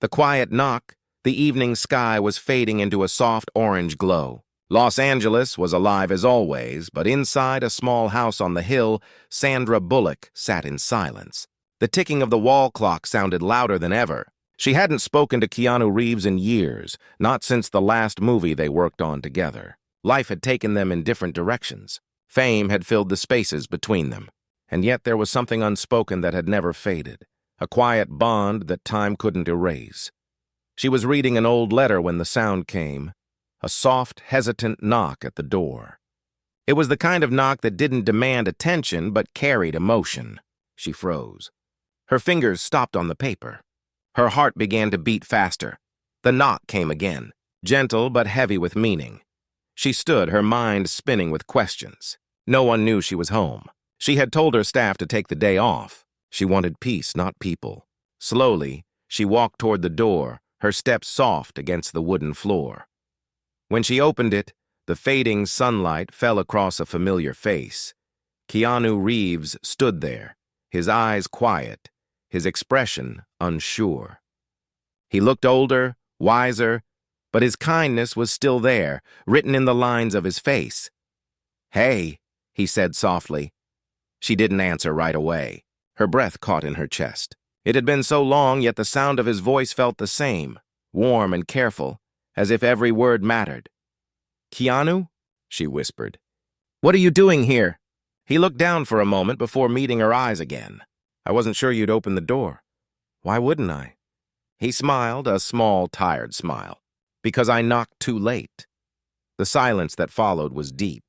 The quiet knock, the evening sky was fading into a soft orange glow. Los Angeles was alive as always, but inside a small house on the hill, Sandra Bullock sat in silence. The ticking of the wall clock sounded louder than ever. She hadn't spoken to Keanu Reeves in years, not since the last movie they worked on together. Life had taken them in different directions. Fame had filled the spaces between them. And yet there was something unspoken that had never faded, a quiet bond that time couldn't erase. She was reading an old letter when the sound came, a soft, hesitant knock at the door. It was the kind of knock that didn't demand attention but carried emotion. She froze. Her fingers stopped on the paper. Her heart began to beat faster. The knock came again, gentle but heavy with meaning. She stood, her mind spinning with questions. No one knew she was home. She had told her staff to take the day off. She wanted peace, not people. Slowly, she walked toward the door, her steps soft against the wooden floor. When she opened it, the fading sunlight fell across a familiar face. Keanu Reeves stood there, his eyes quiet, his expression unsure. He looked older, wiser, but his kindness was still there, written in the lines of his face. "Hey," he said softly. She didn't answer right away. Her breath caught in her chest. It had been so long, yet the sound of his voice felt the same, warm and careful, as if every word mattered. "Keanu?" she whispered. "What are you doing here?" He looked down for a moment before meeting her eyes again. "I wasn't sure you'd open the door." "Why wouldn't I?" He smiled, a small, tired smile. "Because I knocked too late." The silence that followed was deep.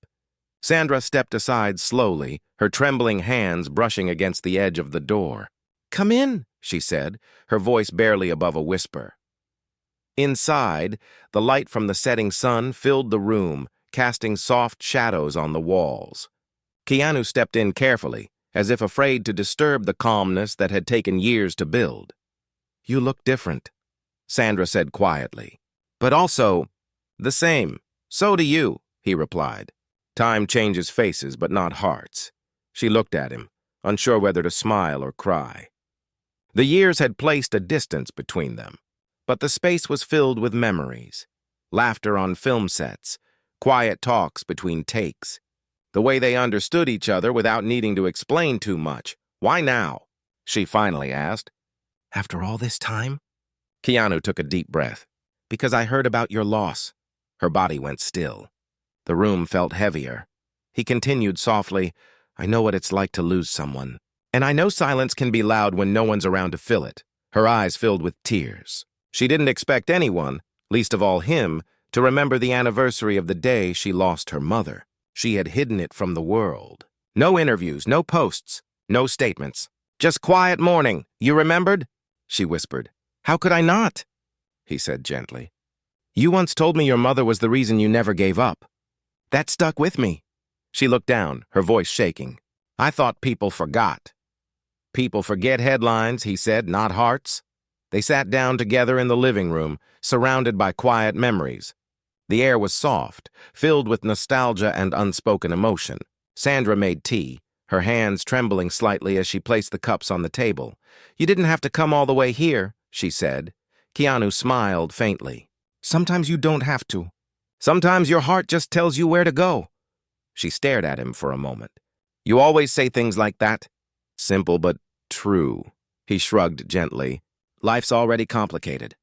Sandra stepped aside slowly, her trembling hands brushing against the edge of the door. "Come in," she said, her voice barely above a whisper. Inside, the light from the setting sun filled the room, casting soft shadows on the walls. Keanu stepped in carefully, as if afraid to disturb the calmness that had taken years to build. "You look different," Sandra said quietly. "But also, the same. So do you," he replied. Time changes faces, but not hearts. She looked at him, unsure whether to smile or cry. The years had placed a distance between them, but the space was filled with memories. Laughter on film sets, quiet talks between takes. The way they understood each other without needing to explain too much. "Why now?" she finally asked. "After all this time?" Keanu took a deep breath. "Because I heard about your loss." Her body went still. The room felt heavier. He continued softly, "I know what it's like to lose someone. And I know silence can be loud when no one's around to fill it." Her eyes filled with tears. She didn't expect anyone, least of all him, to remember the anniversary of the day she lost her mother. She had hidden it from the world. No interviews, no posts, no statements. "Just quiet mourning. You remembered?" she whispered. "How could I not?" he said gently. "You once told me your mother was the reason you never gave up. That stuck with me." She looked down, her voice shaking. "I thought people forgot." "People forget headlines," he said, "not hearts." They sat down together in the living room, surrounded by quiet memories. The air was soft, filled with nostalgia and unspoken emotion. Sandra made tea, her hands trembling slightly as she placed the cups on the table. "You didn't have to come all the way here," she said. Keanu smiled faintly. "Sometimes you don't have to. Sometimes your heart just tells you where to go." She stared at him for a moment. "You always say things like that." "Simple but true." He shrugged gently. "Life's already complicated.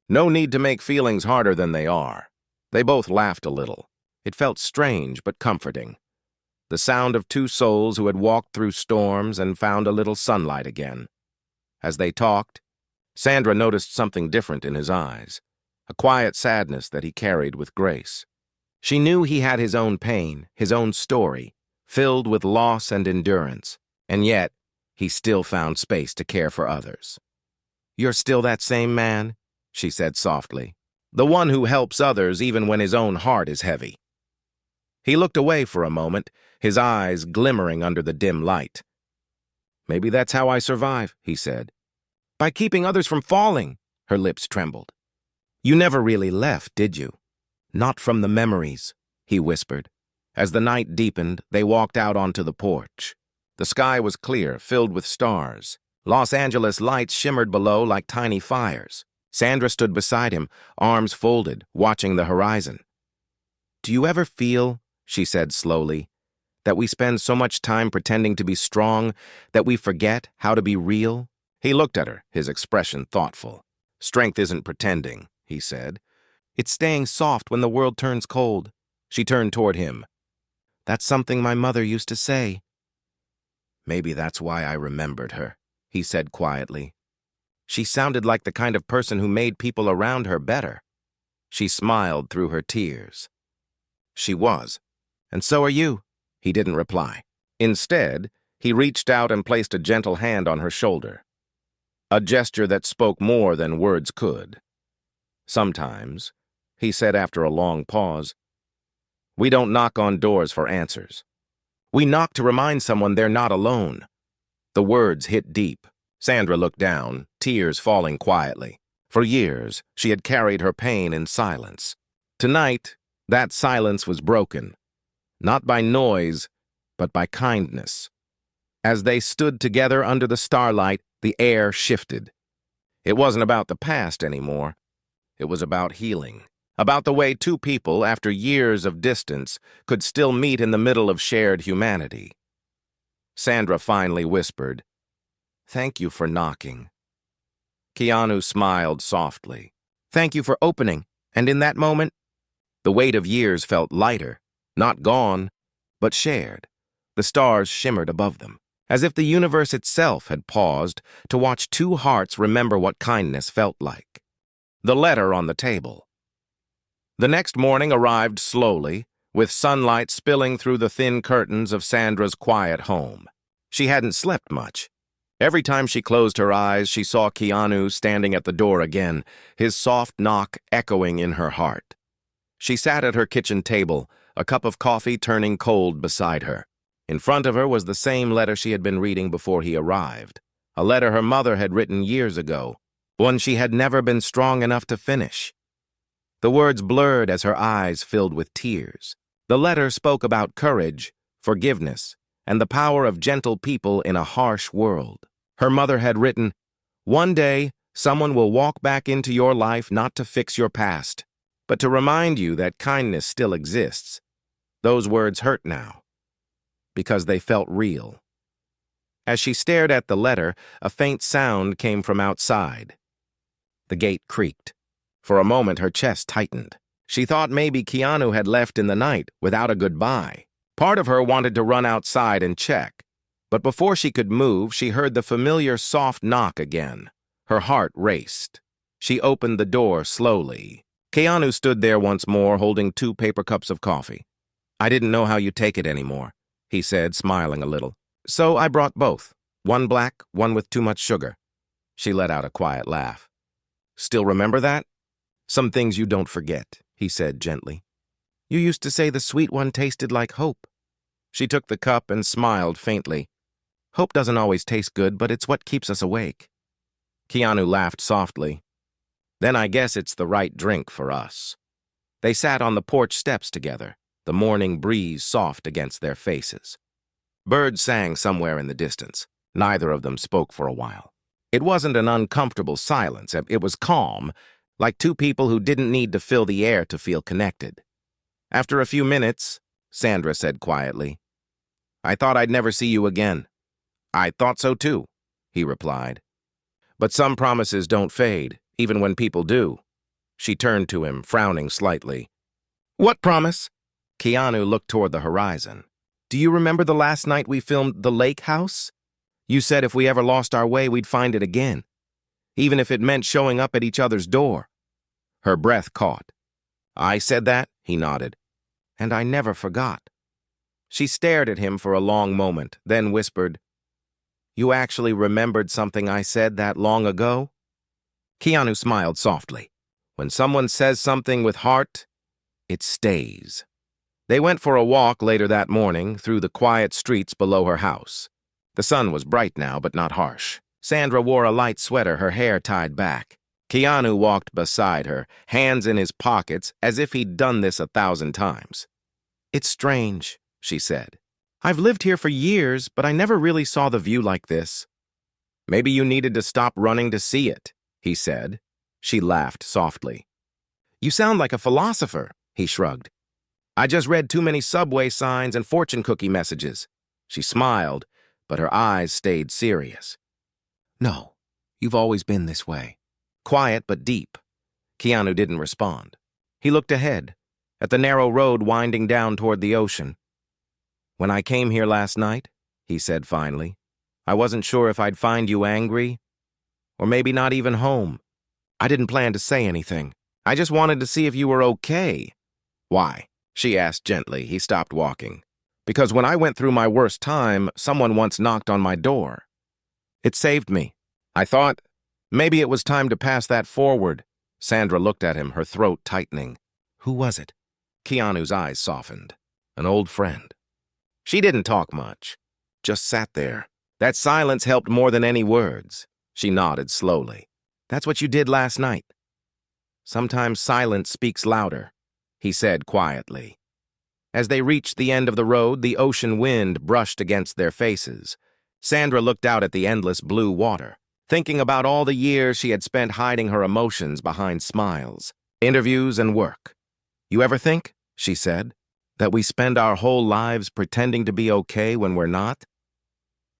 No need to make feelings harder than they are." They both laughed a little. It felt strange but comforting. The sound of two souls who had walked through storms and found a little sunlight again. As they talked, Sandra noticed something different in his eyes, a quiet sadness that he carried with grace. She knew he had his own pain, his own story, filled with loss and endurance, and yet he still found space to care for others. "You're still that same man," she said softly. "The one who helps others even when his own heart is heavy." He looked away for a moment, his eyes glimmering under the dim light. "Maybe that's how I survive," he said. "By keeping others from falling." Her lips trembled. "You never really left, did you?" "Not from the memories," he whispered. As the night deepened, they walked out onto the porch. The sky was clear, filled with stars. Los Angeles lights shimmered below like tiny fires. Sandra stood beside him, arms folded, watching the horizon. "Do you ever feel," she said slowly, "that we spend so much time pretending to be strong that we forget how to be real?" He looked at her, his expression thoughtful. "Strength isn't pretending," he said. "It's staying soft when the world turns cold." She turned toward him. "That's something my mother used to say." "Maybe that's why I remembered her," he said quietly. She sounded like the kind of person who made people around her better. She smiled through her tears. She was. "And so are you." He didn't reply. Instead, he reached out and placed a gentle hand on her shoulder. A gesture that spoke more than words could. "Sometimes," he said after a long pause, "we don't knock on doors for answers. We knock to remind someone they're not alone." The words hit deep. Sandra looked down, tears falling quietly. For years, she had carried her pain in silence. Tonight, that silence was broken, not by noise, but by kindness. As they stood together under the starlight, the air shifted. It wasn't about the past anymore. It was about healing, about the way two people, after years of distance, could still meet in the middle of shared humanity. Sandra finally whispered, "Thank you for knocking." Keanu smiled softly. "Thank you for opening." And in that moment, the weight of years felt lighter, not gone, but shared. The stars shimmered above them, as if the universe itself had paused to watch two hearts remember what kindness felt like. The letter on the table. The next morning arrived slowly, with sunlight spilling through the thin curtains of Sandra's quiet home. She hadn't slept much. Every time she closed her eyes, she saw Keanu standing at the door again, his soft knock echoing in her heart. She sat at her kitchen table, a cup of coffee turning cold beside her. In front of her was the same letter she had been reading before he arrived, a letter her mother had written years ago, one she had never been strong enough to finish. The words blurred as her eyes filled with tears. The letter spoke about courage, forgiveness, and the power of gentle people in a harsh world. Her mother had written, "One day, someone will walk back into your life not to fix your past, but to remind you that kindness still exists." Those words hurt now, because they felt real. As she stared at the letter, a faint sound came from outside. The gate creaked. For a moment, her chest tightened. She thought maybe Keanu had left in the night without a goodbye. Part of her wanted to run outside and check, but before she could move, she heard the familiar soft knock again. Her heart raced. She opened the door slowly. Keanu stood there once more, holding 2 paper cups of coffee. "I didn't know how you take it anymore," he said, smiling a little. "So I brought both. One black, one with too much sugar." She let out a quiet laugh. "Still remember that?" "Some things you don't forget," he said gently. "You used to say the sweet one tasted like hope." She took the cup and smiled faintly. "Hope doesn't always taste good, but it's what keeps us awake." Keanu laughed softly. "Then I guess it's the right drink for us." They sat on the porch steps together, the morning breeze soft against their faces. Birds sang somewhere in the distance. Neither of them spoke for a while. It wasn't an uncomfortable silence. It was calm, like two people who didn't need to fill the air to feel connected. After a few minutes, Sandra said quietly, "I thought I'd never see you again." "I thought so too," he replied. "But some promises don't fade, even when people do." She turned to him, frowning slightly. "What promise?" Keanu looked toward the horizon. "Do you remember the last night we filmed The Lake House? You said if we ever lost our way, we'd find it again, even if it meant showing up at each other's door." Her breath caught. "I said that?" he nodded. "And I never forgot." She stared at him for a long moment, then whispered, "You actually remembered something I said that long ago?" Keanu smiled softly. When someone says something with heart, it stays. They went for a walk later that morning through the quiet streets below her house. The sun was bright now, but not harsh. Sandra wore a light sweater, her hair tied back. Keanu walked beside her, hands in his pockets, as if he'd done this 1,000 times. "It's strange," she said. "I've lived here for years, but I never really saw the view like this." "Maybe you needed to stop running to see it," he said. She laughed softly. You sound like a philosopher, he shrugged. I just read too many subway signs and fortune cookie messages. She smiled, but her eyes stayed serious. No, you've always been this way. Quiet but deep. Keanu didn't respond. He looked ahead, at the narrow road winding down toward the ocean. When I came here last night, he said finally, I wasn't sure if I'd find you angry, or maybe not even home. I didn't plan to say anything. I just wanted to see if you were okay. Why? She asked gently. He stopped walking. Because when I went through my worst time, someone once knocked on my door. It saved me. I thought, maybe it was time to pass that forward. Sandra looked at him, her throat tightening. Who was it? Keanu's eyes softened. An old friend. She didn't talk much, just sat there. That silence helped more than any words. She nodded slowly. That's what you did last night. Sometimes silence speaks louder, he said quietly. As they reached the end of the road, the ocean wind brushed against their faces. Sandra looked out at the endless blue water, thinking about all the years she had spent hiding her emotions behind smiles, interviews, and work. You ever think, she said, that we spend our whole lives pretending to be okay when we're not?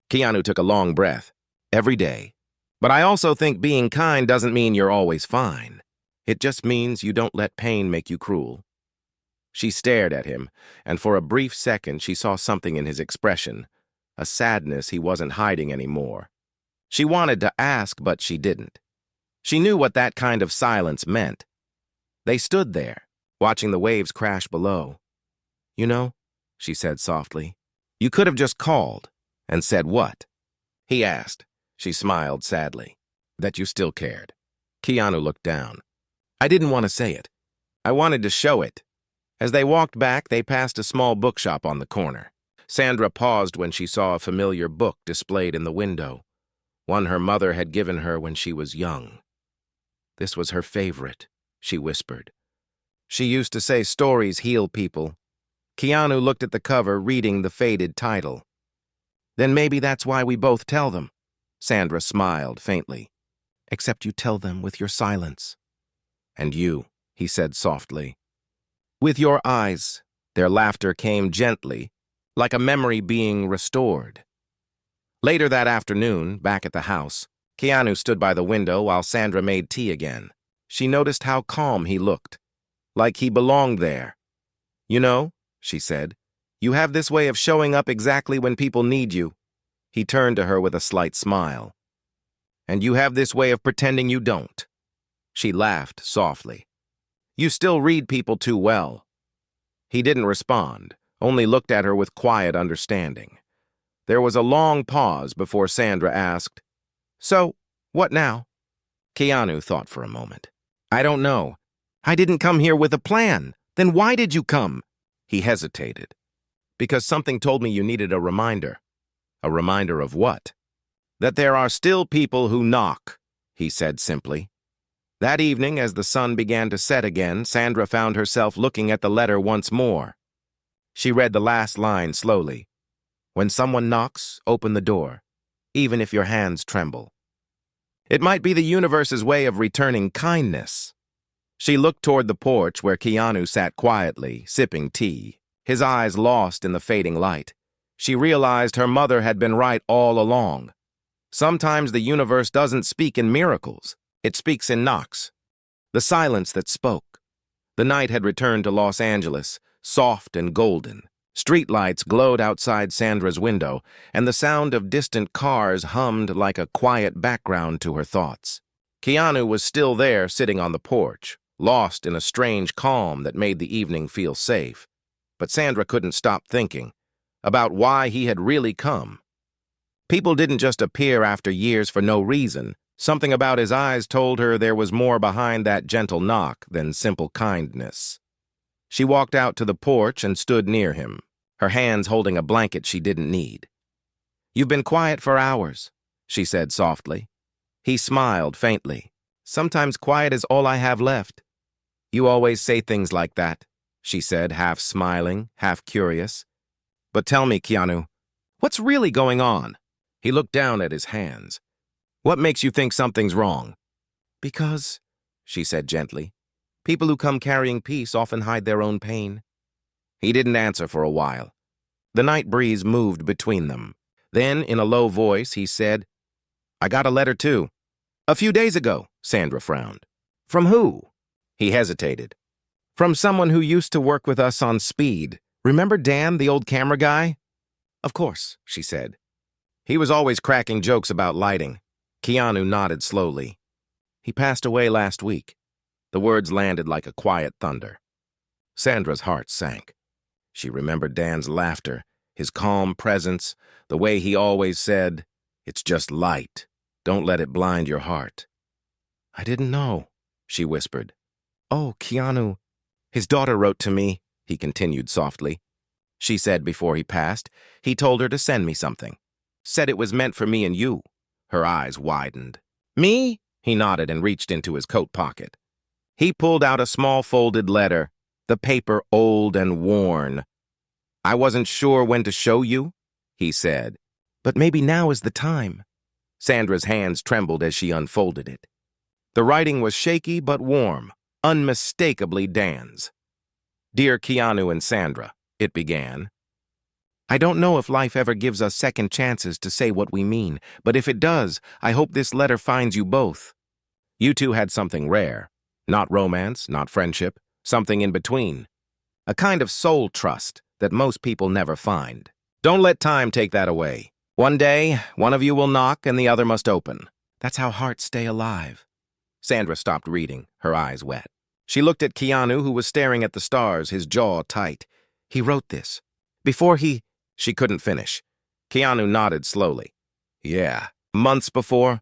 Keanu took a long breath. Every day. But I also think being kind doesn't mean you're always fine. It just means you don't let pain make you cruel. She stared at him, and for a brief second she saw something in his expression, a sadness he wasn't hiding anymore. She wanted to ask, but she didn't. She knew what that kind of silence meant. They stood there, watching the waves crash below. You know, she said softly, you could have just called. And said what? He asked. She smiled sadly. That you still cared. Keanu looked down. I didn't want to say it. I wanted to show it. As they walked back, they passed a small bookshop on the corner. Sandra paused when she saw a familiar book displayed in the window, one her mother had given her when she was young. This was her favorite, she whispered. She used to say stories heal people. Keanu looked at the cover, reading the faded title. Then maybe that's why we both tell them. Sandra smiled faintly. Except you tell them with your silence. And you, he said softly. With your eyes. Their laughter came gently, like a memory being restored. Later that afternoon, back at the house, Keanu stood by the window while Sandra made tea again. She noticed how calm he looked, like he belonged there. You know, she said, you have this way of showing up exactly when people need you. He turned to her with a slight smile. And you have this way of pretending you don't. She laughed softly. You still read people too well. He didn't respond, only looked at her with quiet understanding. There was a long pause before Sandra asked, So, what now? Keanu thought for a moment. I don't know. I didn't come here with a plan. Then why did you come? He hesitated. Because something told me you needed a reminder. A reminder of what? That there are still people who knock, he said simply. That evening, as the sun began to set again, Sandra found herself looking at the letter once more. She read the last line slowly. When someone knocks, open the door, even if your hands tremble. It might be the universe's way of returning kindness. She looked toward the porch where Keanu sat quietly, sipping tea, his eyes lost in the fading light. She realized her mother had been right all along. Sometimes the universe doesn't speak in miracles. It speaks in knocks. The silence that spoke. The night had returned to Los Angeles, soft and golden. Streetlights glowed outside Sandra's window, and the sound of distant cars hummed like a quiet background to her thoughts. Keanu was still there, sitting on the porch, lost in a strange calm that made the evening feel safe. But Sandra couldn't stop thinking about why he had really come. People didn't just appear after years for no reason. Something about his eyes told her there was more behind that gentle knock than simple kindness. She walked out to the porch and stood near him, her hands holding a blanket she didn't need. You've been quiet for hours, she said softly. He smiled faintly. Sometimes quiet is all I have left. You always say things like that, she said, half smiling, half curious. But tell me, Keanu, what's really going on? He looked down at his hands. What makes you think something's wrong? Because she said gently. People who come carrying peace often hide their own pain. He didn't answer for a while. The night breeze moved between them. Then, in a low voice, he said, I got a letter too. A few days ago, Sandra frowned. From who? He hesitated. From someone who used to work with us on Speed. Remember Dan, the old camera guy? Of course, she said. He was always cracking jokes about lighting. Keanu nodded slowly. He passed away last week. The words landed like a quiet thunder. Sandra's heart sank. She remembered Dan's laughter, his calm presence, the way he always said, It's just light. Don't let it blind your heart. I didn't know, she whispered. Oh, Keanu. His daughter wrote to me, he continued softly. She said before he passed, he told her to send me something. Said it was meant for me and you. Her eyes widened. Me? He nodded and reached into his coat pocket. He pulled out a small folded letter, the paper old and worn. I wasn't sure when to show you, he said. But maybe now is the time. Sandra's hands trembled as she unfolded it. The writing was shaky but warm, unmistakably Dan's. Dear Keanu and Sandra, it began. I don't know if life ever gives us second chances to say what we mean, but if it does, I hope this letter finds you both. You two had something rare. Not romance, not friendship, something in between. A kind of soul trust that most people never find. Don't let time take that away. One day, one of you will knock and the other must open. That's how hearts stay alive. Sandra stopped reading, her eyes wet. She looked at Keanu, who was staring at the stars, his jaw tight. He wrote this. Before he... She couldn't finish. Keanu nodded slowly. Yeah, months before.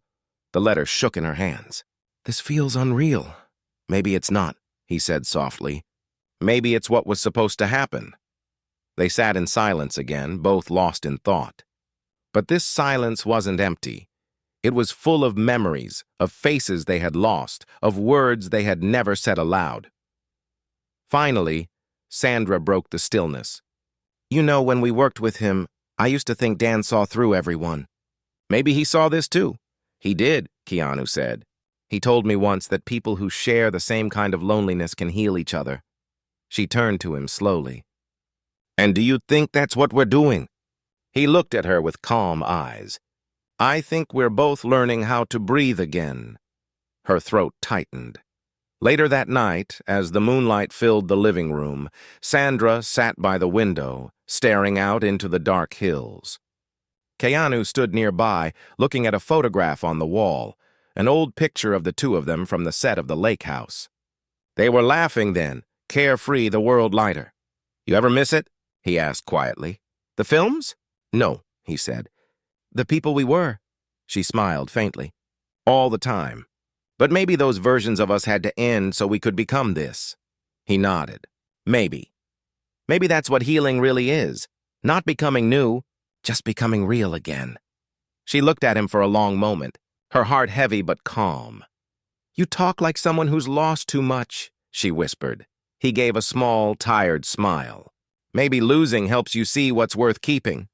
The letter shook in her hands. This feels unreal. Maybe it's not, he said softly. Maybe it's what was supposed to happen. They sat in silence again, both lost in thought. But this silence wasn't empty. It was full of memories, of faces they had lost, of words they had never said aloud. Finally, Sandra broke the stillness. You know, when we worked with him, I used to think Dan saw through everyone. Maybe he saw this too. He did, Keanu said. He told me once that people who share the same kind of loneliness can heal each other. She turned to him slowly. And do you think that's what we're doing? He looked at her with calm eyes. I think we're both learning how to breathe again. Her throat tightened. Later that night, as the moonlight filled the living room, Sandra sat by the window, staring out into the dark hills. Keanu stood nearby, looking at a photograph on the wall, an old picture of the two of them from the set of the lake house. They were laughing then, carefree, the world lighter. You ever miss it? He asked quietly. The films? No, he said. The people we were. She smiled faintly. All the time. But maybe those versions of us had to end so we could become this. He nodded. Maybe. Maybe that's what healing really is. Not becoming new, just becoming real again. She looked at him for a long moment, her heart heavy but calm. You talk like someone who's lost too much, she whispered. He gave a small, tired smile. Maybe losing helps you see what's worth keeping.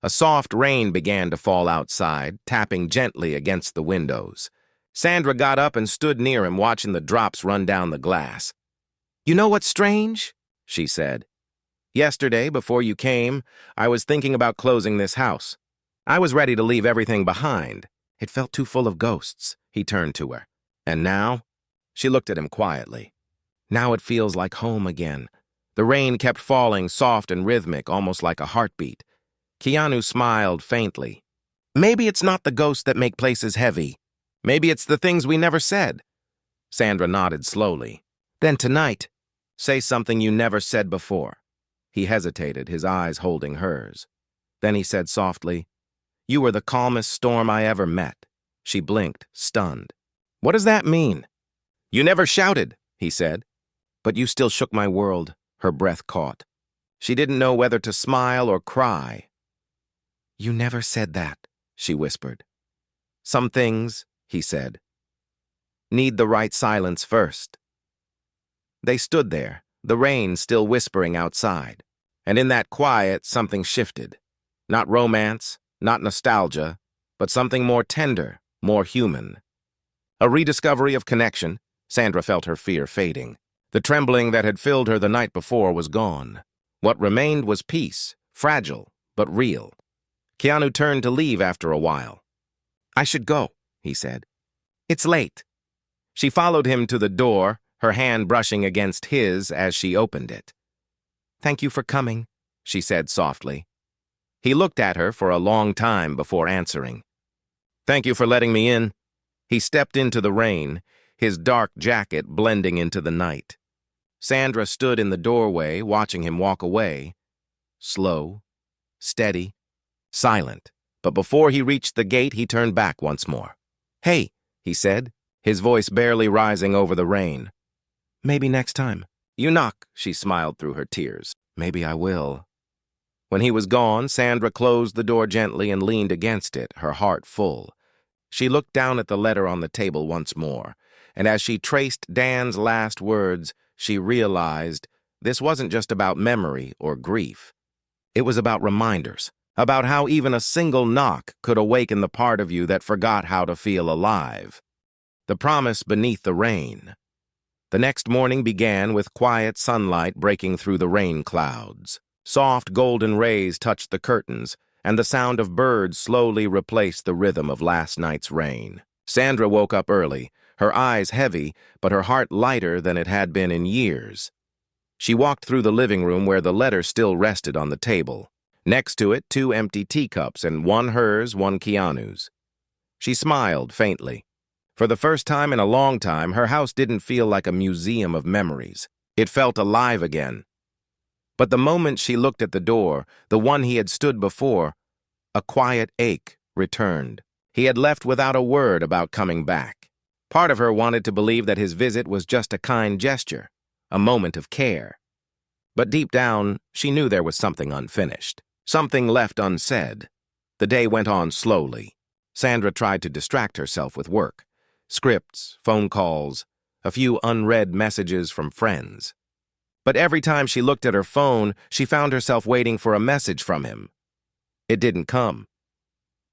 A soft rain began to fall outside, tapping gently against the windows. Sandra got up and stood near him, watching the drops run down the glass. You know what's strange? She said. Yesterday, before you came, I was thinking about closing this house. I was ready to leave everything behind. It felt too full of ghosts. He turned to her. And now? She looked at him quietly. Now it feels like home again. The rain kept falling, soft and rhythmic, almost like a heartbeat. Keanu smiled faintly. Maybe it's not the ghosts that make places heavy. Maybe it's the things we never said. Sandra nodded slowly. Then tonight, say something you never said before. He hesitated, his eyes holding hers. Then he said softly, You were the calmest storm I ever met. She blinked, stunned. What does that mean? You never shouted, he said. But you still shook my world, her breath caught. She didn't know whether to smile or cry. You never said that, she whispered. Some things, he said, need the right silence first. They stood there, the rain still whispering outside. And in that quiet, something shifted. Not romance, not nostalgia, but something more tender, more human. A rediscovery of connection. Sandra felt her fear fading. The trembling that had filled her the night before was gone. What remained was peace, fragile, but real. Keanu turned to leave after a while. "I should go," he said. "It's late." She followed him to the door, her hand brushing against his as she opened it. "Thank you for coming," she said softly. He looked at her for a long time before answering. "Thank you for letting me in." He stepped into the rain, his dark jacket blending into the night. Sandra stood in the doorway, watching him walk away. Slow, steady, silent. But before he reached the gate, he turned back once more. "Hey," he said, his voice barely rising over the rain. "Maybe next time." "You knock," she smiled through her tears. "Maybe I will." When he was gone, Sandra closed the door gently and leaned against it, her heart full. She looked down at the letter on the table once more, and as she traced Dan's last words, she realized this wasn't just about memory or grief. It was about reminders, about how even a single knock could awaken the part of you that forgot how to feel alive. The promise beneath the rain. The next morning began with quiet sunlight breaking through the rain clouds. Soft golden rays touched the curtains, and the sound of birds slowly replaced the rhythm of last night's rain. Sandra woke up early, her eyes heavy, but her heart lighter than it had been in years. She walked through the living room where the letter still rested on the table. Next to it, 2 empty teacups, and one hers, one Keanu's. She smiled faintly. For the first time in a long time, her house didn't feel like a museum of memories. It felt alive again. But the moment she looked at the door, the one he had stood before, a quiet ache returned. He had left without a word about coming back. Part of her wanted to believe that his visit was just a kind gesture, a moment of care. But deep down, she knew there was something unfinished, something left unsaid. The day went on slowly. Sandra tried to distract herself with work. Scripts, phone calls, a few unread messages from friends. But every time she looked at her phone, she found herself waiting for a message from him. It didn't come.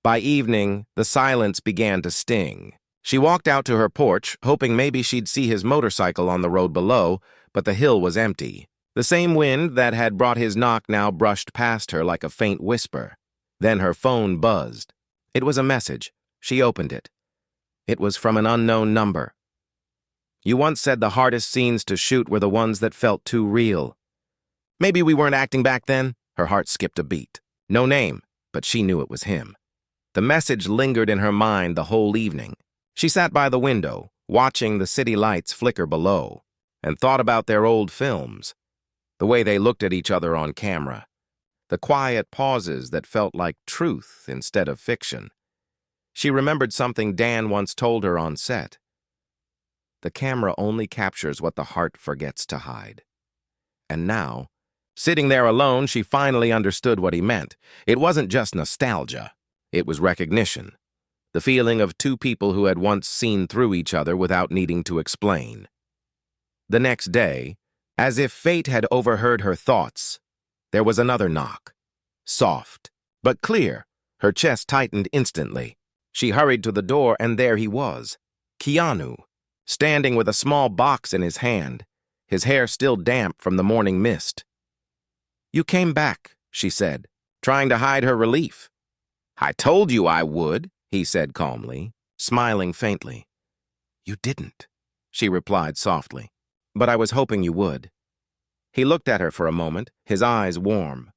By evening, the silence began to sting. She walked out to her porch, hoping maybe she'd see his motorcycle on the road below, but the hill was empty. The same wind that had brought his knock now brushed past her like a faint whisper. Then her phone buzzed. It was a message. She opened it. It was from an unknown number. "You once said the hardest scenes to shoot were the ones that felt too real." Maybe we weren't acting back then? Her heart skipped a beat. No name, but she knew it was him. The message lingered in her mind the whole evening. She sat by the window, watching the city lights flicker below, and thought about their old films, the way they looked at each other on camera, the quiet pauses that felt like truth instead of fiction. She remembered something Dan once told her on set. The camera only captures what the heart forgets to hide. And now, sitting there alone, she finally understood what he meant. It wasn't just nostalgia. It was recognition. The feeling of 2 people who had once seen through each other without needing to explain. The next day, as if fate had overheard her thoughts, there was another knock. Soft, but clear. Her chest tightened instantly. She hurried to the door, and there he was, Keanu, standing with a small box in his hand, his hair still damp from the morning mist. "You came back," she said, trying to hide her relief. "I told you I would," he said calmly, smiling faintly. "You didn't," she replied softly. "But I was hoping you would." He looked at her for a moment, his eyes warm.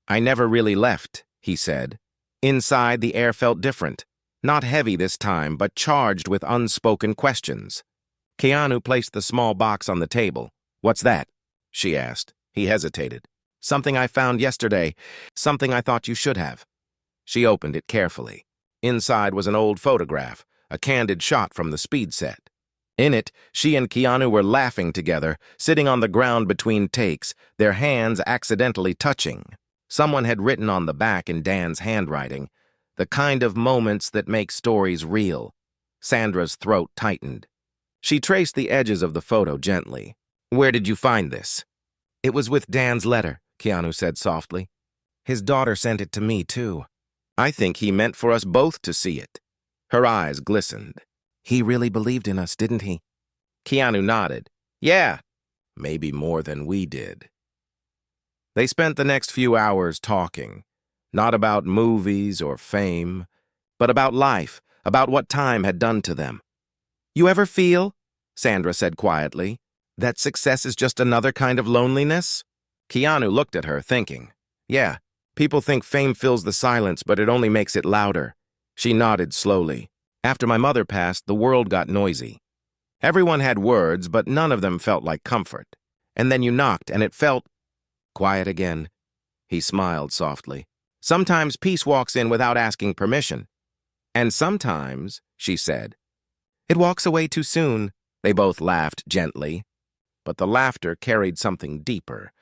"I never really left," he said. Inside, the air felt different. Not heavy this time, but charged with unspoken questions. Keanu placed the small box on the table. "What's that?" she asked. He hesitated. "Something I found yesterday. Something I thought you should have." She opened it carefully. Inside was an old photograph, a candid shot from the speed set. In it, she and Keanu were laughing together, sitting on the ground between takes, their hands accidentally touching. Someone had written on the back in Dan's handwriting, "The kind of moments that make stories real." Sandra's throat tightened. She traced the edges of the photo gently. "Where did you find this?" "It was with Dan's letter," Keanu said softly. "His daughter sent it to me, too." "I think he meant for us both to see it." Her eyes glistened. He really believed in us, didn't he? Keanu nodded. Yeah, maybe more than we did. They spent the next few hours talking, not about movies or fame, but about life, about what time had done to them. You ever feel, Sandra said quietly, that success is just another kind of loneliness? Keanu looked at her, thinking. Yeah, people think fame fills the silence, but it only makes it louder. She nodded slowly. After my mother passed, the world got noisy. Everyone had words, but none of them felt like comfort. And then you knocked, and it felt quiet again. He smiled softly. Sometimes peace walks in without asking permission. And sometimes, she said, it walks away too soon. They both laughed gently. But the laughter carried something deeper,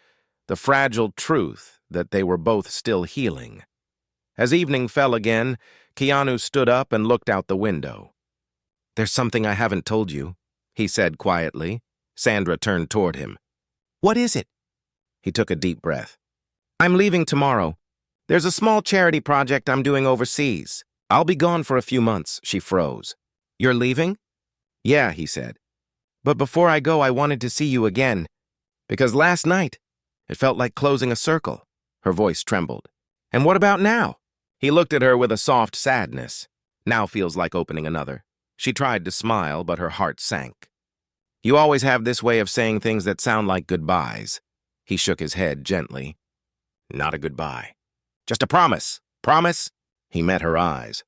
the fragile truth that they were both still healing. As evening fell again, Keanu stood up and looked out the window. There's something I haven't told you, he said quietly. Sandra turned toward him. What is it? He took a deep breath. I'm leaving tomorrow. There's a small charity project I'm doing overseas. I'll be gone for a few months, she froze. You're leaving? Yeah, he said. But before I go, I wanted to see you again. Because last night, it felt like closing a circle. Her voice trembled. And what about now? He looked at her with a soft sadness. Now feels like opening another. She tried to smile, but her heart sank. You always have this way of saying things that sound like goodbyes. He shook his head gently. Not a goodbye. Just a promise. Promise? He met her eyes.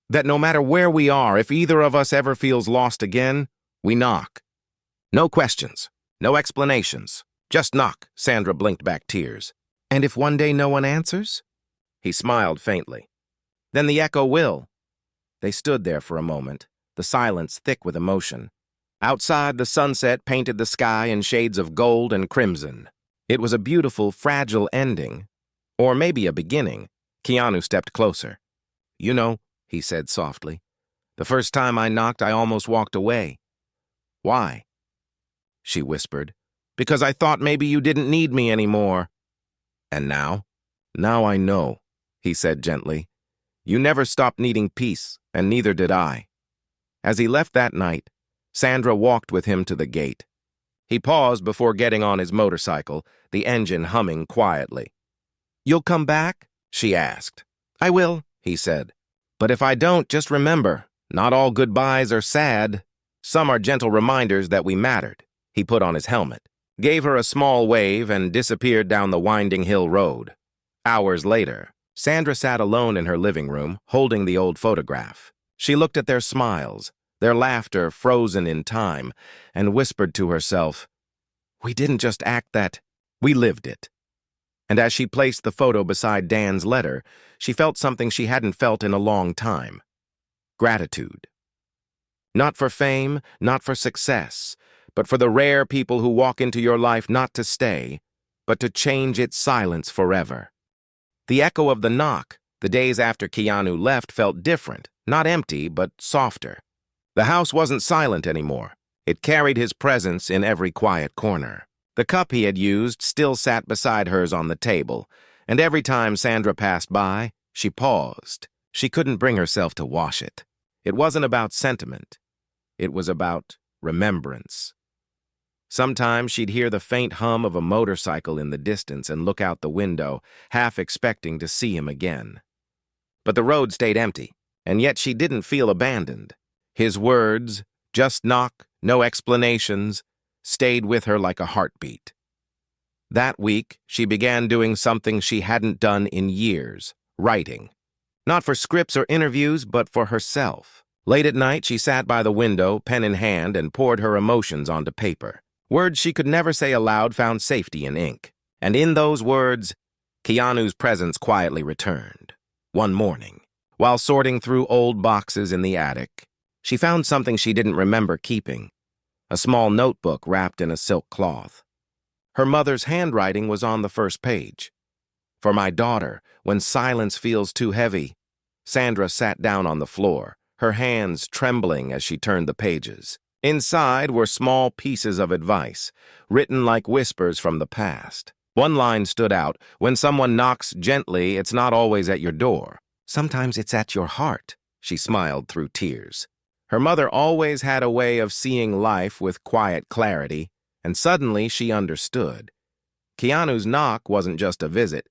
That no matter where we are, if either of us ever feels lost again, we knock. No questions. No explanations. Just knock. Sandra blinked back tears. And if one day no one answers? He smiled faintly. Then the echo will. They stood there for a moment, the silence thick with emotion. Outside, the sunset painted the sky in shades of gold and crimson. It was a beautiful, fragile ending. Or maybe a beginning. Keanu stepped closer. You know, he said softly, the first time I knocked, I almost walked away. Why? She whispered. Because I thought maybe you didn't need me anymore. And now? Now I know, he said gently. You never stopped needing peace, and neither did I. As he left that night, Sandra walked with him to the gate. He paused before getting on his motorcycle, the engine humming quietly. You'll come back? She asked. I will, he said. But if I don't, just remember, not all goodbyes are sad. Some are gentle reminders that we mattered. He put on his helmet, gave her a small wave, and disappeared down the winding hill road. Hours later, Sandra sat alone in her living room, holding the old photograph. She looked at their smiles, their laughter frozen in time, and whispered to herself, we didn't just act that, we lived it. And as she placed the photo beside Dan's letter, she felt something she hadn't felt in a long time. Gratitude. Not for fame, not for success, but for the rare people who walk into your life not to stay, but to change its silence forever. The echo of the knock, the days after Keanu left, felt different, not empty, but softer. The house wasn't silent anymore. It carried his presence in every quiet corner. The cup he had used still sat beside hers on the table, and every time Sandra passed by, she paused. She couldn't bring herself to wash it. It wasn't about sentiment. It was about remembrance. Sometimes she'd hear the faint hum of a motorcycle in the distance and look out the window, half expecting to see him again. But the road stayed empty, and yet she didn't feel abandoned. His words, just knock, no explanations, stayed with her like a heartbeat. That week, she began doing something she hadn't done in years, writing. Not for scripts or interviews, but for herself. Late at night, she sat by the window, pen in hand, and poured her emotions onto paper. Words she could never say aloud found safety in ink. And in those words, Keanu's presence quietly returned. One morning, while sorting through old boxes in the attic, she found something she didn't remember keeping. A small notebook wrapped in a silk cloth. Her mother's handwriting was on the first page. For my daughter, when silence feels too heavy. Sandra sat down on the floor, her hands trembling as she turned the pages. Inside were small pieces of advice, written like whispers from the past. One line stood out, when someone knocks gently, it's not always at your door. Sometimes it's at your heart, she smiled through tears. Her mother always had a way of seeing life with quiet clarity, and suddenly she understood. Keanu's knock wasn't just a visit.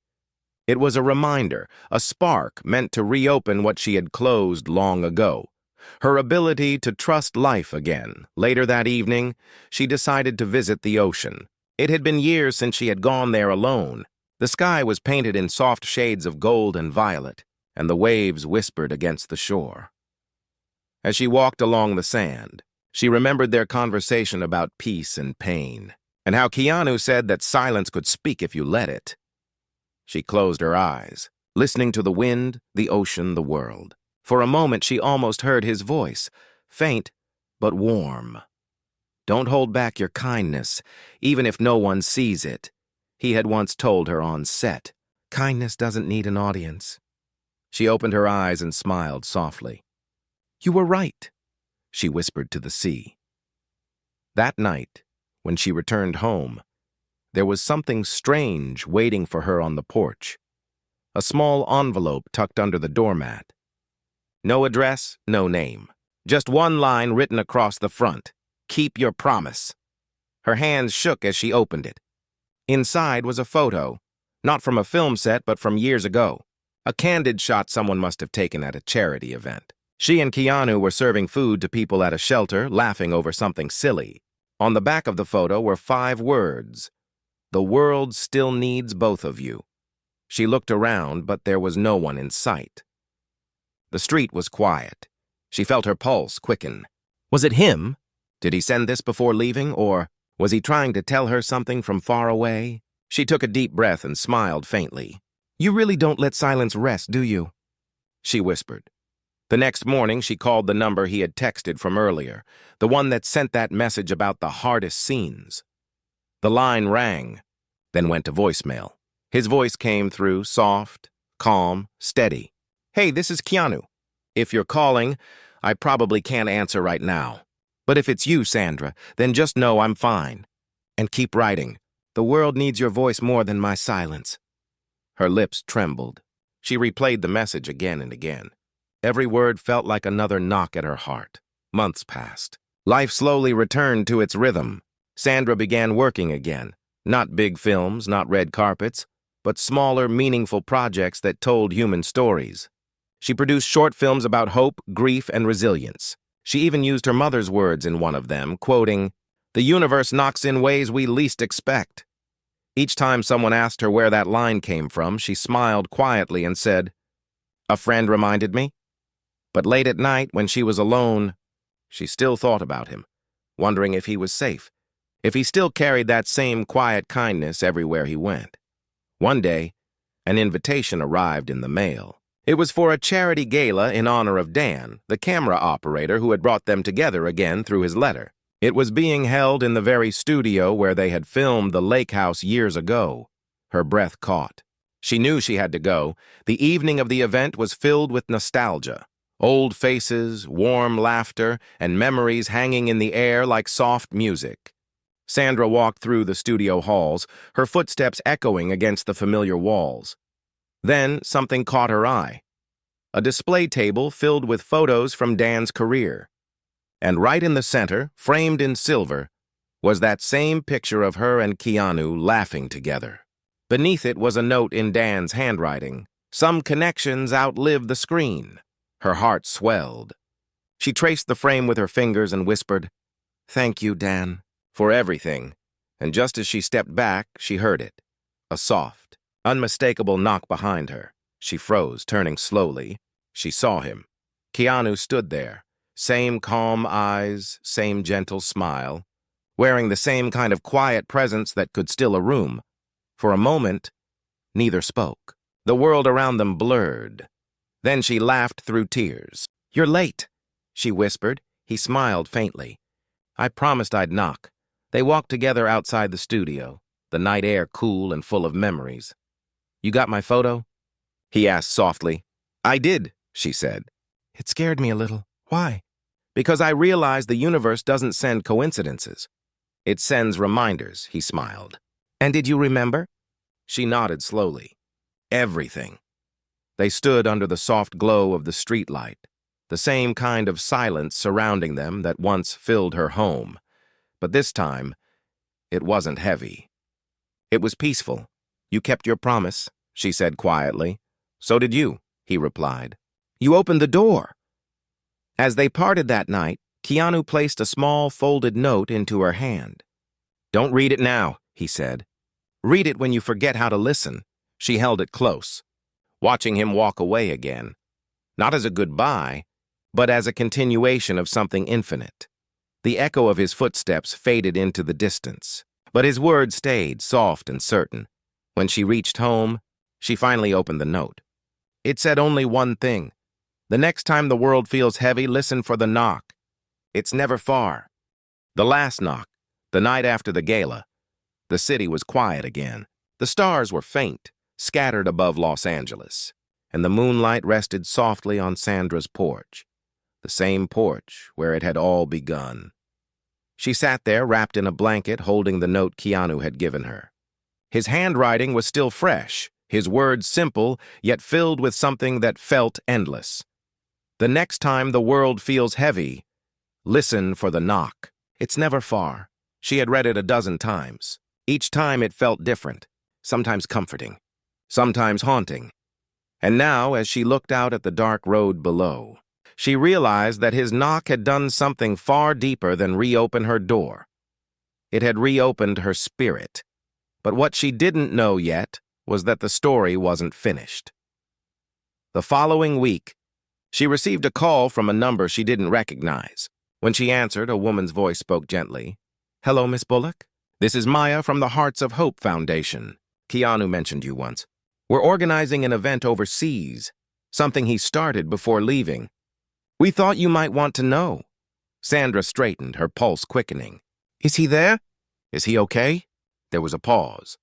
It was a reminder, a spark meant to reopen what she had closed long ago. Her ability to trust life again. Later that evening, she decided to visit the ocean. It had been years since she had gone there alone. The sky was painted in soft shades of gold and violet, and the waves whispered against the shore. As she walked along the sand, she remembered their conversation about peace and pain, and how Keanu said that silence could speak if you let it. She closed her eyes, listening to the wind, the ocean, the world. For a moment, she almost heard his voice, faint but warm. "Don't hold back your kindness, even if no one sees it," he had once told her on set. "Kindness doesn't need an audience." She opened her eyes and smiled softly. "You were right," she whispered to the sea. That night, when she returned home, there was something strange waiting for her on the porch. A small envelope tucked under the doormat. No address, no name. Just one line written across the front. "Keep your promise." Her hands shook as she opened it. Inside was a photo, not from a film set, but from years ago. A candid shot someone must have taken at a charity event. She and Keanu were serving food to people at a shelter, laughing over something silly. On the back of the photo were 5 words. "The world still needs both of you." She looked around, but there was no one in sight. The street was quiet. She felt her pulse quicken. Was it him? Did he send this before leaving, or was he trying to tell her something from far away? She took a deep breath and smiled faintly. "You really don't let silence rest, do you?" she whispered. The next morning, she called the number he had texted from earlier, the one that sent that message about the hardest scenes. The line rang, then went to voicemail. His voice came through, soft, calm, steady. "Hey, this is Keanu. If you're calling, I probably can't answer right now. But if it's you, Sandra, then just know I'm fine. And keep writing. The world needs your voice more than my silence." Her lips trembled. She replayed the message again and again. Every word felt like another knock at her heart. Months passed. Life slowly returned to its rhythm. Sandra began working again. Not big films, not red carpets, but smaller, meaningful projects that told human stories. She produced short films about hope, grief, and resilience. She even used her mother's words in one of them, quoting, "The universe knocks in ways we least expect." Each time someone asked her where that line came from, she smiled quietly and said, "A friend reminded me." But late at night, when she was alone, she still thought about him, wondering if he was safe, if he still carried that same quiet kindness everywhere he went. One day, an invitation arrived in the mail. It was for a charity gala in honor of Dan, the camera operator who had brought them together again through his letter. It was being held in the very studio where they had filmed The Lake House years ago. Her breath caught. She knew she had to go. The evening of the event was filled with nostalgia. Old faces, warm laughter, and memories hanging in the air like soft music. Sandra walked through the studio halls, her footsteps echoing against the familiar walls. Then something caught her eye. A display table filled with photos from Dan's career. And right in the center, framed in silver, was that same picture of her and Keanu laughing together. Beneath it was a note in Dan's handwriting. "Some connections outlive the screen." Her heart swelled. She traced the frame with her fingers and whispered, "Thank you, Dan, for everything." And just as she stepped back, she heard it. A soft, unmistakable knock behind her. She froze, turning slowly. She saw him. Keanu stood there, same calm eyes, same gentle smile, wearing the same kind of quiet presence that could still a room. For a moment, neither spoke. The world around them blurred. Then she laughed through tears. "You're late," she whispered. He smiled faintly. "I promised I'd knock." They walked together outside the studio, the night air cool and full of memories. "You got my photo?" he asked softly. "I did," she said. "It scared me a little. Why?" "Because I realized the universe doesn't send coincidences. It sends reminders," he smiled. "And did you remember?" She nodded slowly. "Everything." They stood under the soft glow of the streetlight. the same kind of silence surrounding them that once filled her home. But this time, it wasn't heavy. It was peaceful. "You kept your promise," she said quietly. "So did you," he replied. "You opened the door." As they parted that night, Keanu placed a small folded note into her hand. "Don't read it now," he said. "Read it when you forget how to listen." She held it close, watching him walk away again, not as a goodbye, but as a continuation of something infinite. The echo of his footsteps faded into the distance, but his words stayed soft and certain. When she reached home, she finally opened the note. It said only one thing: "The next time the world feels heavy, listen for the knock. It's never far." The last knock, the night after the gala. The city was quiet again. The stars were faint, scattered above Los Angeles, and the moonlight rested softly on Sandra's porch, the same porch where it had all begun. She sat there, wrapped in a blanket, holding the note Keanu had given her. His handwriting was still fresh, his words simple, yet filled with something that felt endless. "The next time the world feels heavy, listen for the knock. It's never far." She had read it a dozen times. Each time it felt different, sometimes comforting, sometimes haunting. And now, as she looked out at the dark road below, she realized that his knock had done something far deeper than reopen her door. It had reopened her spirit. But what she didn't know yet was that the story wasn't finished. The following week, she received a call from a number she didn't recognize. When she answered, a woman's voice spoke gently. "Hello, Miss Bullock. This is Maya from the Hearts of Hope Foundation. Keanu mentioned you once. We're organizing an event overseas, something he started before leaving. We thought you might want to know." Sandra straightened, her pulse quickening. "Is he there? Is he okay?" There was a pause.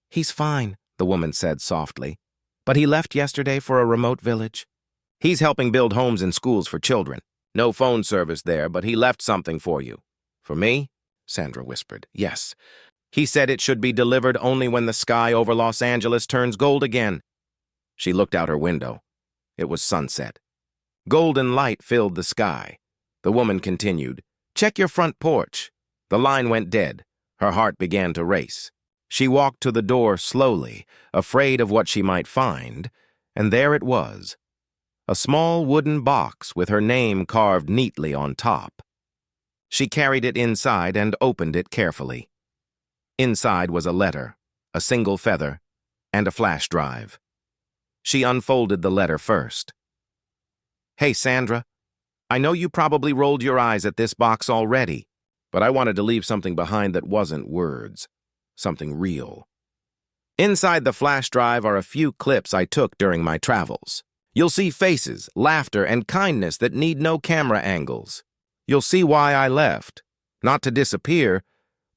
"He's fine," the woman said softly. "But he left yesterday for a remote village. He's helping build homes and schools for children. No phone service there, but he left something for you." "For me?" Sandra whispered. "Yes. He said it should be delivered only when the sky over Los Angeles turns gold again." She looked out her window. It was sunset. Golden light filled the sky. The woman continued, "Check your front porch." The line went dead. Her heart began to race. She walked to the door slowly, afraid of what she might find, and there it was. A small wooden box with her name carved neatly on top. She carried it inside and opened it carefully. Inside was a letter, a single feather, and a flash drive. She unfolded the letter first. "Hey, Sandra, I know you probably rolled your eyes at this box already, but I wanted to leave something behind that wasn't words, something real. Inside the flash drive are a few clips I took during my travels. You'll see faces, laughter, and kindness that need no camera angles. You'll see why I left, not to disappear,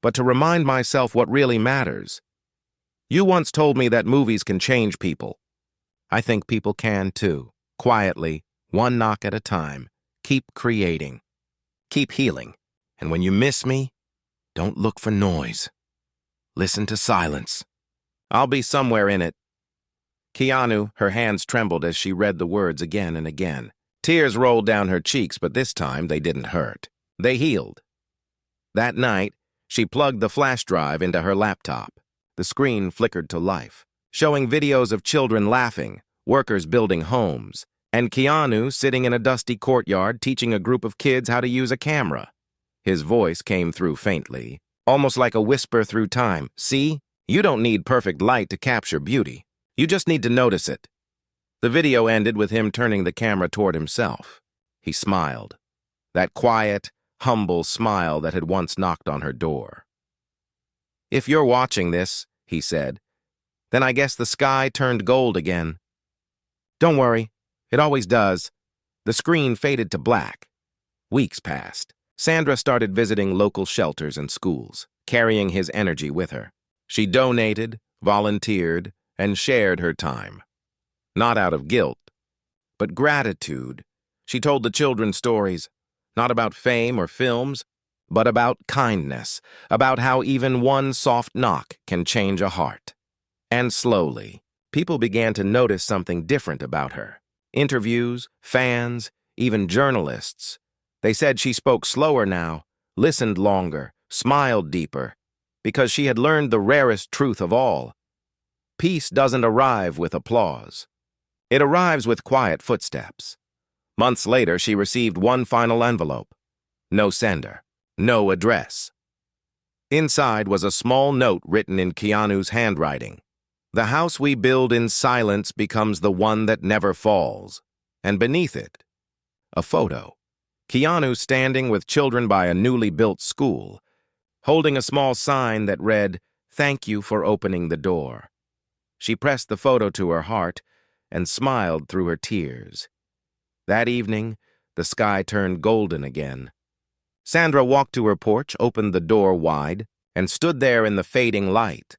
but to remind myself what really matters. You once told me that movies can change people. I think people can too, quietly, one knock at a time. Keep creating. Keep healing. And when you miss me, don't look for noise. Listen to silence. I'll be somewhere in it." Keanu, her hands trembled as she read the words again and again. Tears rolled down her cheeks, but this time they didn't hurt. They healed. That night, she plugged the flash drive into her laptop. The screen flickered to life, showing videos of children laughing, workers building homes, and Keanu sitting in a dusty courtyard teaching a group of kids how to use a camera. His voice came through faintly, almost like a whisper through time. "See, you don't need perfect light to capture beauty. You just need to notice it." The video ended with him turning the camera toward himself. He smiled, that quiet, humble smile that had once knocked on her door. "If you're watching this," he said, "then I guess the sky turned gold again. Don't worry, it always does." The screen faded to black. Weeks passed. Sandra started visiting local shelters and schools, carrying his energy with her. She donated, volunteered, and shared her time. Not out of guilt, but gratitude. She told the children stories, not about fame or films, but about kindness, about how even one soft knock can change a heart. And slowly, people began to notice something different about her. Interviews, fans, even journalists. They said she spoke slower now, listened longer, smiled deeper, because she had learned the rarest truth of all. Peace doesn't arrive with applause. It arrives with quiet footsteps. Months later, she received one final envelope. No sender, no address. Inside was a small note written in Keanu's handwriting. The house we build in silence becomes the one that never falls. And beneath it, a photo. Keanu standing with children by a newly built school, holding a small sign that read, "Thank you for opening the door." She pressed the photo to her heart and smiled through her tears. That evening, the sky turned golden again. Sandra walked to her porch, opened the door wide, and stood there in the fading light.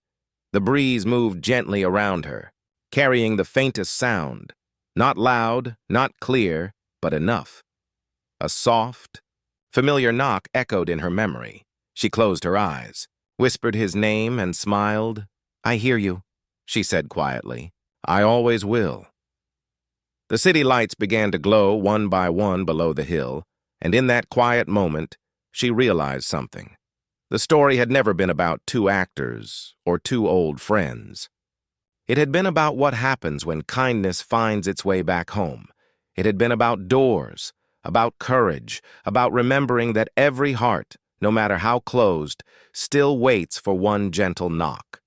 The breeze moved gently around her, carrying the faintest sound. Not loud, not clear, but enough. A soft, familiar knock echoed in her memory. She closed her eyes, whispered his name, and smiled. "I hear you," she said quietly. "I always will." The city lights began to glow one by one below the hill, and in that quiet moment, she realized something. The story had never been about two actors or two old friends. It had been about what happens when kindness finds its way back home. It had been about doors, about courage, about remembering that every heart, no matter how closed, still waits for one gentle knock.